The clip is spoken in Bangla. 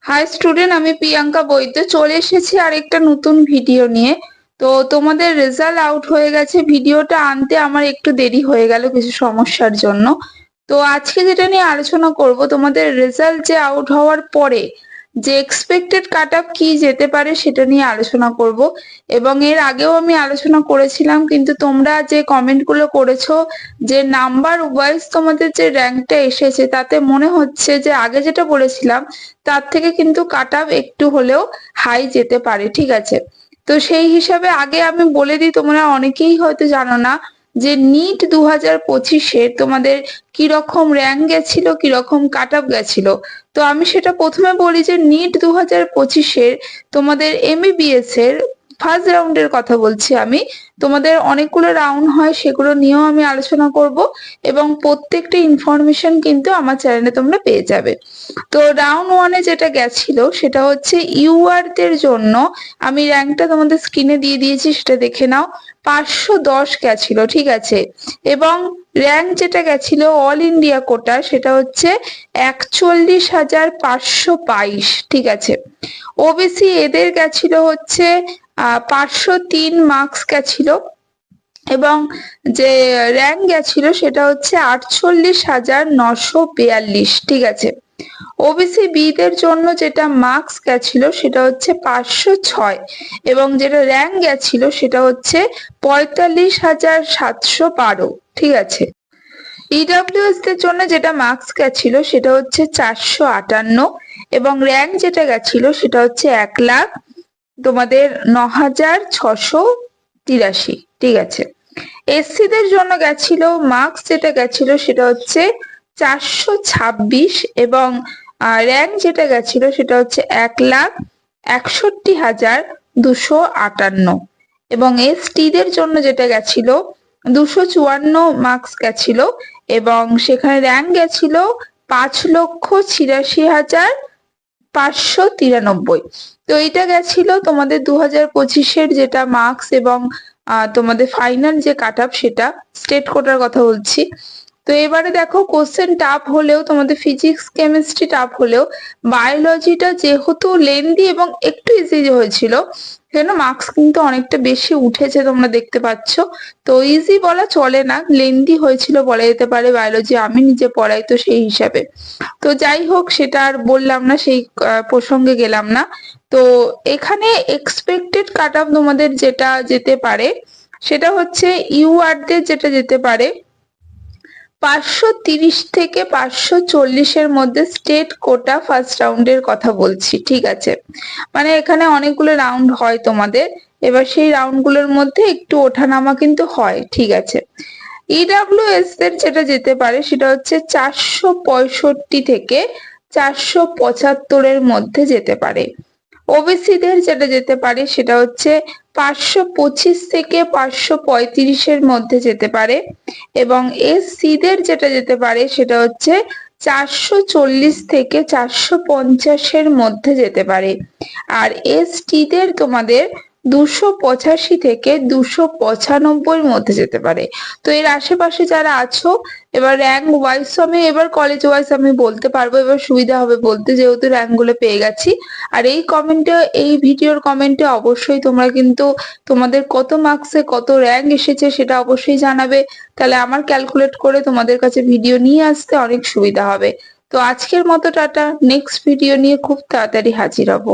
হাই স্টুডেন্ট, আমি প্রিয়াঙ্কা বৈদ্য চলে এসেছি আর একটা নতুন ভিডিও নিয়ে। তো তোমাদের রেজাল্ট আউট হয়ে গেছে, ভিডিওটা আনতে আমার একটু দেরি হয়ে গেল কিছু সমস্যার জন্য। তো আজকে যেটা নিয়ে আলোচনা করব, তোমাদের রেজাল্ট যে আউট হওয়ার পরে যে এক্সপেক্টেড কাট অফ কি যেতে পারে সেটা নিয়ে আলোচনা করব। এবং এর আগেও আমি আলোচনা করেছিলাম, কিন্তু তোমরা যে কমেন্ট গুলো করেছো যে নাম্বার ওয়াইজ তোমাদের যে র্যাঙ্কটা এসেছে, তাতে মনে হচ্ছে যে আগে যেটা বলেছিলাম তার থেকে কিন্তু কাট অফ একটু হলেও হাই যেতে পারে। ঠিক আছে, তো সেই হিসাবে আগে আমি বলে দিই, তোমরা অনেকেই হয়তো জানো না যে নিট 2025-এ তোমাদের কিরকম র্যাঙ্ক গেছিল, কিরকম কাট অফ গেছিল। তো আমি সেটা প্রথমে বলি যে নিট 2025-এর তোমাদের এমবিবিএস এর ফার্স্ট রাউন্ডের কথা বলছি আমি। তোমাদের অনেকগুলো রাউন্ড হয়, সেগুলো নিয়েও আমি আলোচনা করব এবং প্রত্যেকটা ইনফরমেশন কিন্তু আমার চ্যানেলে তোমরা পেয়ে যাবে। তো রাউন্ড ওয়ানে যেটা গেছিল সেটা হচ্ছে ইউআর দের জন্য, আমি র্যাঙ্কটা তোমাদের স্ক্রিনে দিয়ে দিয়েছি, সেটা দেখে নাও। 510 গেছিল, ঠিক আছে। এবং র্যাঙ্ক যেটা গেছিল অল ইন্ডিয়া কোটা, সেটা হচ্ছে 41,522, ঠিক আছে। ওবিসি এদের গেছিল হচ্ছে 503 মার্কস গেছিল। এবং যে র্যাঙ্ক গেছিল সেটা হচ্ছে 48,942, ঠিক আছে। ওবিসি বি দের জন্য যেটা মার্কস গেছিল সেটা হচ্ছে 506, এবং যেটা র্যাঙ্ক গেছিল সেটা হচ্ছে 45,712, ঠিক আছে। ইডব্লিউএস দের জন্য যেটা মার্কস গেছিল সেটা হচ্ছে 458, এবং র্যাঙ্ক যেটা গেছিল সেটা হচ্ছে 1,00,000 তোমাদের 9,683, ঠিক আছে। এসসি দের জন্য গেছিল মার্কস যেটা গেছিল সেটা হচ্ছে 426, এবং র্যাঙ্ক যেটা গেছিল সেটা হচ্ছে 1,61,258, এবং এসটি দের জন্য যেটা গেছিল 254 মার্কস গেছিল, এবং সেখানে র্যাঙ্ক গেছিল 5,86,593। তো এটা গেছিল তোমাদের 2025-এর যেটা মার্কস এবং তোমাদের ফাইনাল যে কাট অফ, সেটা স্টেট কোটার কথা বলছি। তো এবারে দেখো, কোশ্চেন টাফ হলেও তোমাদের ফিজিক্স কেমিস্ট্রি টাফ হলেও বায়োলজিটা যেহেতু লেন্দি এবং একটু ইজি হয়েছিল, সেজন্য মার্কস কিন্তু অনেকটা বেশি উঠেছে, তোমরা দেখতে পাচ্ছ। তো ইজি বলা চলে না, লেন্দি হয়েছিল বলা যেতে পারে। বায়োলজি আমি নিজে পড়াই, তো সেই হিসাবে। তো যাই হোক, সেটা আর বললাম না, সেই প্রসঙ্গে গেলাম না। তো এখানে এক্সপেক্টেড কাট অফ তোমাদের যেটা যেতে পারে সেটা হচ্ছে ইউআর দের যেটা যেতে পারে 530 থেকে 540-এর মধ্যে, স্টেট কোটা ফার্স্ট রাউন্ডের কথা বলছি, ঠিক আছে। মানে এখানে অনেকগুলো রাউন্ড হয় তোমাদের, এবার সেই রাউন্ড গুলোর মধ্যে একটু ওঠানামা কিন্তু হয়, ঠিক আছে। ইডব্লিউএস এর যেটা যেতে পারে সেটা হচ্ছে 465 থেকে 475-এর মধ্যে যেতে পারে। ওবিসি দের যেটা যেতে পারে সেটা হচ্ছে 525 থেকে 535-এর মধ্যে যেতে পারে, এবং এসসি দের যেটা যেতে পারে সেটা হচ্ছে 440 থেকে 450-এর মধ্যে যেতে পারে। আর এসটি দের তোমাদের 285 থেকে 295-এর মধ্যে যেতে পারে। তো এর আশেপাশে যারা আছো, এবার র্যাঙ্ক ওয়াইজ আমি, এবার কলেজ ওয়াইজ আমি বলতে পারবো, এবার সুবিধা হবে বলতে, যেহেতু র্যাঙ্ক গুলো পেয়ে গেছি। আর এই কমেন্টে, এই ভিডিওর কমেন্টে অবশ্যই তোমরা কিন্তু তোমাদের কত মার্কসে কত র্যাঙ্ক এসেছে সেটা অবশ্যই জানাবে, তাহলে আমার ক্যালকুলেট করে তোমাদের কাছে ভিডিও নিয়ে আসতে অনেক সুবিধা হবে। তো আজকের মতো টাটা, নেক্সট ভিডিও নিয়ে খুব তাড়াতাড়ি হাজির হব।